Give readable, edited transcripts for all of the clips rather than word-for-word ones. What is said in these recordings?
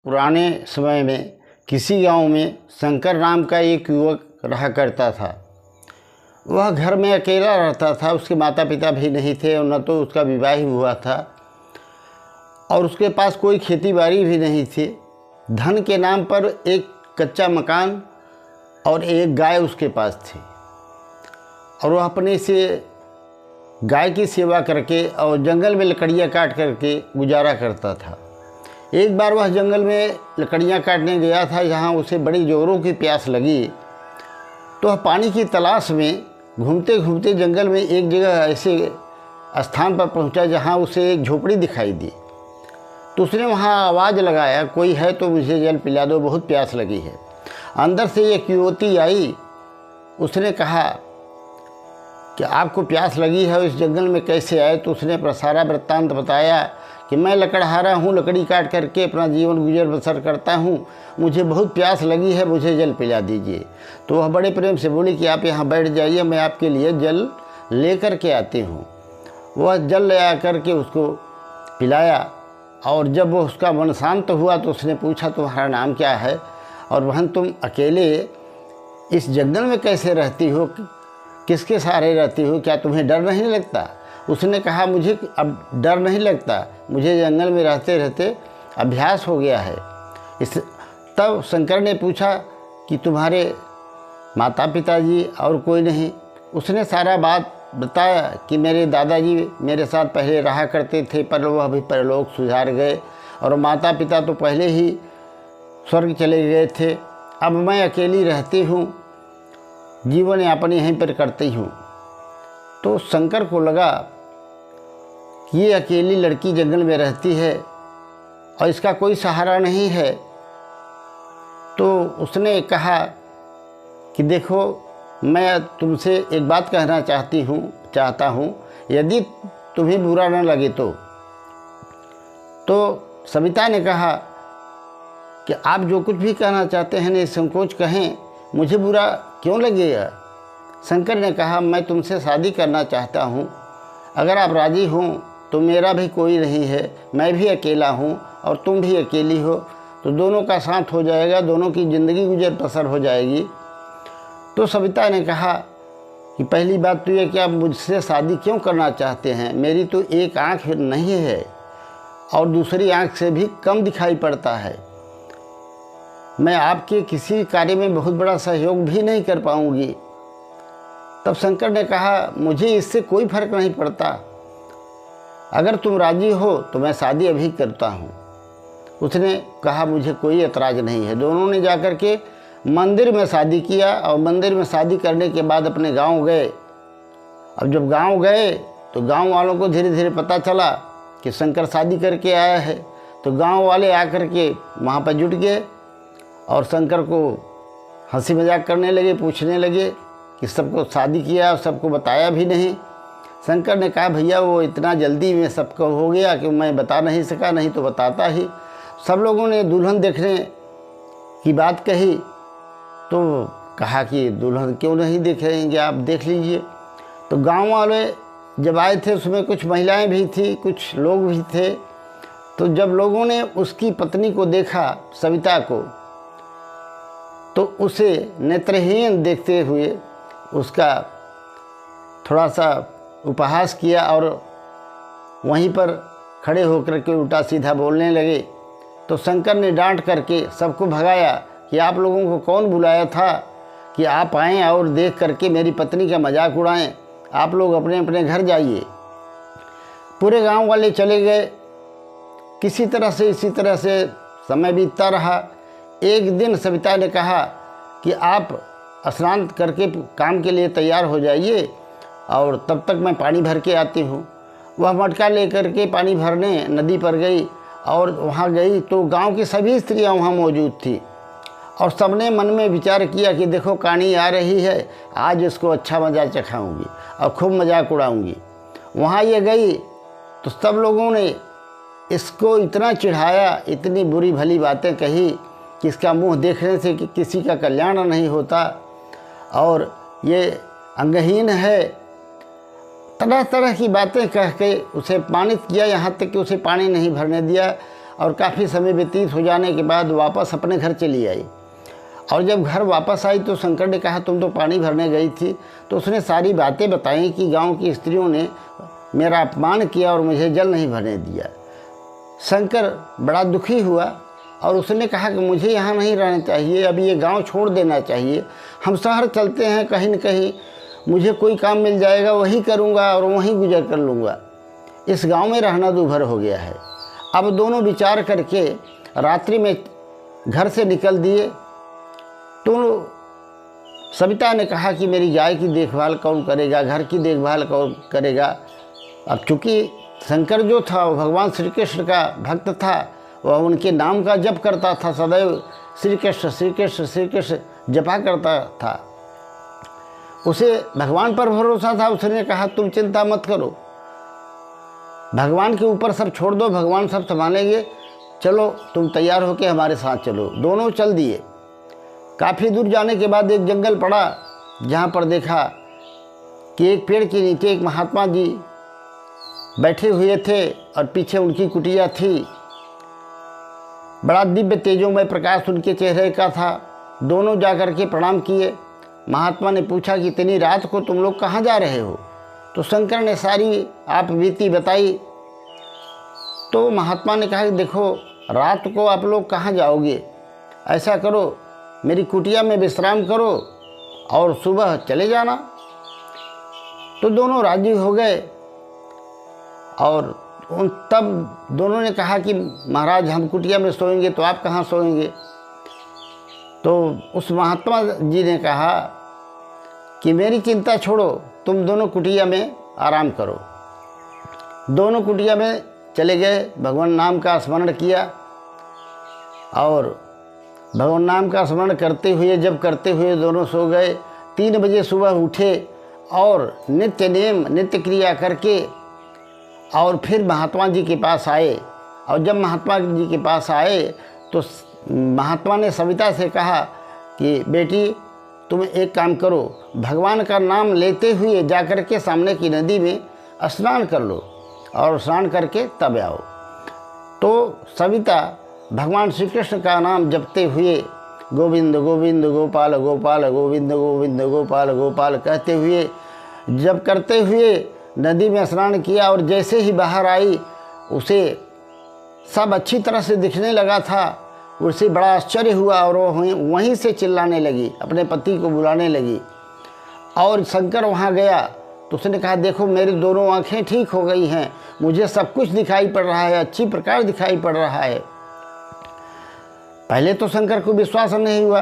पुराने समय में किसी गांव में शंकर नाम का एक युवक रहा करता था। वह घर में अकेला रहता था। उसके माता पिता भी नहीं थे और न तो उसका विवाह ही हुआ था और उसके पास कोई खेती बाड़ी भी नहीं थी। धन के नाम पर एक कच्चा मकान और एक गाय उसके पास थी और वह अपने से गाय की सेवा करके और जंगल में लकड़ियाँ काट करके गुजारा करता था। एक बार वह जंगल में लकड़ियाँ काटने गया था, जहाँ उसे बड़ी जोरों की प्यास लगी। तो वह पानी की तलाश में घूमते घूमते जंगल में एक जगह ऐसे स्थान पर पहुँचा जहाँ उसे एक झोपड़ी दिखाई दी। तो उसने वहाँ आवाज़ लगाया, कोई है तो मुझे जल पिला दो, बहुत प्यास लगी है। अंदर से एक युवती आई। उसने कहा कि आपको प्यास लगी है, इस जंगल में कैसे आए? तो उसने सारा वृत्तांत बताया कि मैं लकड़हारा हूँ, लकड़ी काट करके अपना जीवन गुजर बसर करता हूँ, मुझे बहुत प्यास लगी है, मुझे जल पिला दीजिए। तो वह बड़े प्रेम से बोली कि आप यहाँ बैठ जाइए, मैं आपके लिए जल ले कर के आती हूँ। वह जल ले आ कर के उसको पिलाया और जब वो उसका मन शांत हुआ तो उसने पूछा तुम्हारा नाम क्या है और बहन तुम अकेले इस जंगल में कैसे रहती हो, किसके सहारे रहती हो, क्या तुम्हें डर नहीं लगता? उसने कहा मुझे अब डर नहीं लगता, मुझे जंगल में रहते रहते अभ्यास हो गया है। तब शंकर ने पूछा कि तुम्हारे माता पिताजी और कोई नहीं? उसने सारा बात बताया कि मेरे दादाजी मेरे साथ पहले रहा करते थे पर वह भी परलोक सुधार गए और माता पिता तो पहले ही स्वर्ग चले गए थे। अब मैं अकेली रहती हूँ, जीवन यापन यहीं पर करती हूँ। तो शंकर को लगा कि ये अकेली लड़की जंगल में रहती है और इसका कोई सहारा नहीं है। तो उसने कहा कि देखो मैं तुमसे एक बात कहना चाहता हूँ, यदि तुम्हें बुरा न लगे तो सविता ने कहा कि आप जो कुछ भी कहना चाहते हैं निसंकोच कहें, मुझे बुरा क्यों लगेगा? शंकर ने कहा मैं तुमसे शादी करना चाहता हूँ, अगर आप राजी हों तो मेरा भी कोई नहीं है, मैं भी अकेला हूँ और तुम भी अकेली हो, तो दोनों का साथ हो जाएगा, दोनों की ज़िंदगी गुजर बसर हो जाएगी। तो सविता ने कहा कि पहली बात तो ये कि आप मुझसे शादी क्यों करना चाहते हैं? मेरी तो एक आँख नहीं है और दूसरी आँख से भी कम दिखाई पड़ता है, मैं आपके किसी कार्य में बहुत बड़ा सहयोग भी नहीं कर पाऊंगी। तब शंकर ने कहा मुझे इससे कोई फर्क नहीं पड़ता, अगर तुम राजी हो तो मैं शादी अभी करता हूँ। उसने कहा मुझे कोई एतराज़ नहीं है। दोनों ने जाकर के मंदिर में शादी किया और मंदिर में शादी करने के बाद अपने गांव गए। अब जब गांव गए तो गांव वालों को धीरे धीरे पता चला कि शंकर शादी करके आया है। तो गांव वाले आकर के वहाँ पर जुट गए और शंकर को हंसी मजाक करने लगे, पूछने लगे कि सबको शादी किया और सबको बताया भी नहीं। शंकर ने कहा भैया वो इतना जल्दी में सबको हो गया कि मैं बता नहीं सका, नहीं तो बताता ही। सब लोगों ने दुल्हन देखने की बात कही तो कहा कि दुल्हन क्यों नहीं देखेंगे, आप देख लीजिए। तो गांव वाले जब आए थे उसमें कुछ महिलाएं भी थी, कुछ लोग भी थे। तो जब लोगों ने उसकी पत्नी को देखा, सविता को, तो उसे नेत्रहीन देखते हुए उसका थोड़ा सा उपहास किया और वहीं पर खड़े होकर के उल्टा सीधा बोलने लगे। तो शंकर ने डांट करके सबको भगाया कि आप लोगों को कौन बुलाया था कि आप आएँ और देख करके मेरी पत्नी का मजाक उड़ाएं, आप लोग अपने अपने घर जाइए। पूरे गांव वाले चले गए। इसी तरह से समय बीतता रहा। एक दिन सविता ने कहा कि आप स्नान करके काम के लिए तैयार हो जाइए और तब तक मैं पानी भर के आती हूँ। वह मटका लेकर के पानी भरने नदी पर गई और वहाँ गई तो गांव की सभी स्त्रियाँ वहाँ मौजूद थी और सबने मन में विचार किया कि देखो कानी आ रही है, आज इसको अच्छा मज़ा चखाऊंगी और खूब मजाक उड़ाऊंगी। वहाँ ये गई तो सब लोगों ने इसको इतना चिढ़ाया, इतनी बुरी भली बातें कही कि इसका मुंह देखने से कि किसी का कल्याण नहीं होता और ये अंगहीन है। तरह तरह की बातें कह के उसे अपमानित किया, यहाँ तक कि उसे पानी नहीं भरने दिया और काफ़ी समय व्यतीत हो जाने के बाद वापस अपने घर चली आई। और जब घर वापस आई तो शंकर ने कहा तुम तो पानी भरने गई थी। तो उसने सारी बातें बताई कि गांव की स्त्रियों ने मेरा अपमान किया और मुझे जल नहीं भरने दिया। शंकर बड़ा दुखी हुआ और उसने कहा कि मुझे यहाँ नहीं रहना चाहिए, अब ये गांव छोड़ देना चाहिए, हम शहर चलते हैं, कहीं न कहीं मुझे कोई काम मिल जाएगा वही करूँगा और वहीं गुजर कर लूँगा, इस गांव में रहना दूभर हो गया है। अब दोनों विचार करके रात्रि में घर से निकल दिए। तो सविता ने कहा कि मेरी गाय की देखभाल कौन करेगा, घर की देखभाल कौन करेगा। अब चूँकि शंकर जो था वो भगवान श्री कृष्ण का भक्त था, वह उनके नाम का जप करता था, सदैव श्री कृष्ण श्री कृष्ण श्री कृष्ण जपा करता था। उसे भगवान पर भरोसा था। उसने कहा तुम चिंता मत करो, भगवान के ऊपर सब छोड़ दो, भगवान सब संभालेंगे, चलो तुम तैयार होकर हमारे साथ चलो। दोनों चल दिए। काफ़ी दूर जाने के बाद एक जंगल पड़ा, जहाँ पर देखा कि एक पेड़ के नीचे एक महात्मा जी बैठे हुए थे और पीछे उनकी कुटिया थी। बड़ा दिव्य तेजोमय प्रकाश उनके चेहरे का था। दोनों जाकर के प्रणाम किए। महात्मा ने पूछा कि इतनी रात को तुम लोग कहाँ जा रहे हो? तो शंकर ने सारी आप बीती बताई। तो महात्मा ने कहा कि देखो, रात को आप लोग कहाँ जाओगे, ऐसा करो मेरी कुटिया में विश्राम करो और सुबह चले जाना। तो दोनों राजी हो गए और तब दोनों ने कहा कि महाराज हम कुटिया में सोएंगे तो आप कहाँ सोएंगे? तो उस महात्मा जी ने कहा कि मेरी चिंता छोड़ो, तुम दोनों कुटिया में आराम करो। दोनों कुटिया में चले गए, भगवान नाम का स्मरण किया और भगवान नाम का स्मरण करते हुए दोनों सो गए। 3 बजे सुबह उठे और नित्य नेम नित्य क्रिया करके और फिर महात्मा जी के पास आए। और जब महात्मा जी के पास आए तो महात्मा ने सविता से कहा कि बेटी तुम एक काम करो, भगवान का नाम लेते हुए जाकर के सामने की नदी में स्नान कर लो और स्नान करके तब आओ। तो सविता भगवान श्री कृष्ण का नाम जपते हुए गोविंद गोविंद गोपाल गोपाल गोविंद गोविंद गोपाल गोपाल कहते हुए जप करते हुए नदी में स्नान किया। और जैसे ही बाहर आई उसे सब अच्छी तरह से दिखने लगा था। उसे बड़ा आश्चर्य हुआ और वो वहीं से चिल्लाने लगी, अपने पति को बुलाने लगी। और शंकर वहाँ गया तो उसने कहा देखो मेरी दोनों आँखें ठीक हो गई हैं, मुझे सब कुछ दिखाई पड़ रहा है, अच्छी प्रकार दिखाई पड़ रहा है। पहले तो शंकर को विश्वास नहीं हुआ,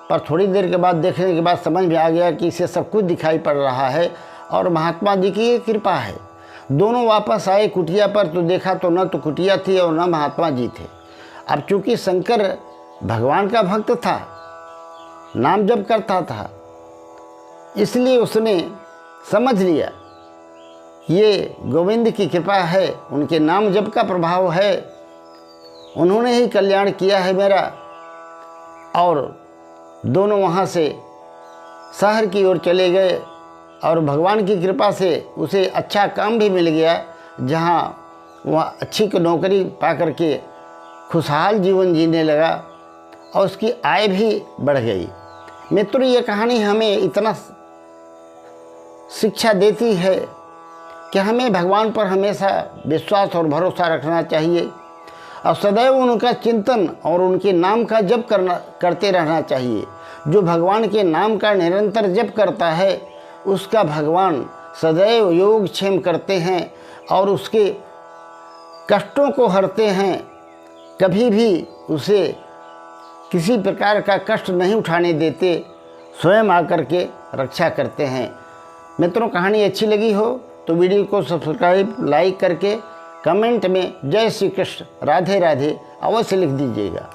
पर थोड़ी देर के बाद देखने के बाद समझ में आ गया कि इसे सब कुछ दिखाई पड़ रहा है और महात्मा जी की ये कृपा है। दोनों वापस आए कुटिया पर तो देखा तो न तो कुटिया थी और न महात्मा जी थे। अब चूंकि शंकर भगवान का भक्त था, नाम जप करता था, इसलिए उसने समझ लिया ये गोविंद की कृपा है, उनके नाम जप का प्रभाव है, उन्होंने ही कल्याण किया है मेरा। और दोनों वहाँ से शहर की ओर चले गए और भगवान की कृपा से उसे अच्छा काम भी मिल गया, जहाँ वह अच्छी नौकरी पा करके खुशहाल जीवन जीने लगा और उसकी आय भी बढ़ गई। मित्रों, ये कहानी हमें इतना शिक्षा देती है कि हमें भगवान पर हमेशा विश्वास और भरोसा रखना चाहिए और सदैव उनका चिंतन और उनके नाम का जप करते रहना चाहिए। जो भगवान के नाम का निरंतर जप करता है उसका भगवान सदैव योगक्षेम करते हैं और उसके कष्टों को हरते हैं। कभी भी उसे किसी प्रकार का कष्ट नहीं उठाने देते, स्वयं आकर के रक्षा करते हैं। मित्रों, कहानी अच्छी लगी हो तो वीडियो को सब्सक्राइब लाइक करके कमेंट में जय श्री कृष्ण राधे राधे अवश्य लिख दीजिएगा।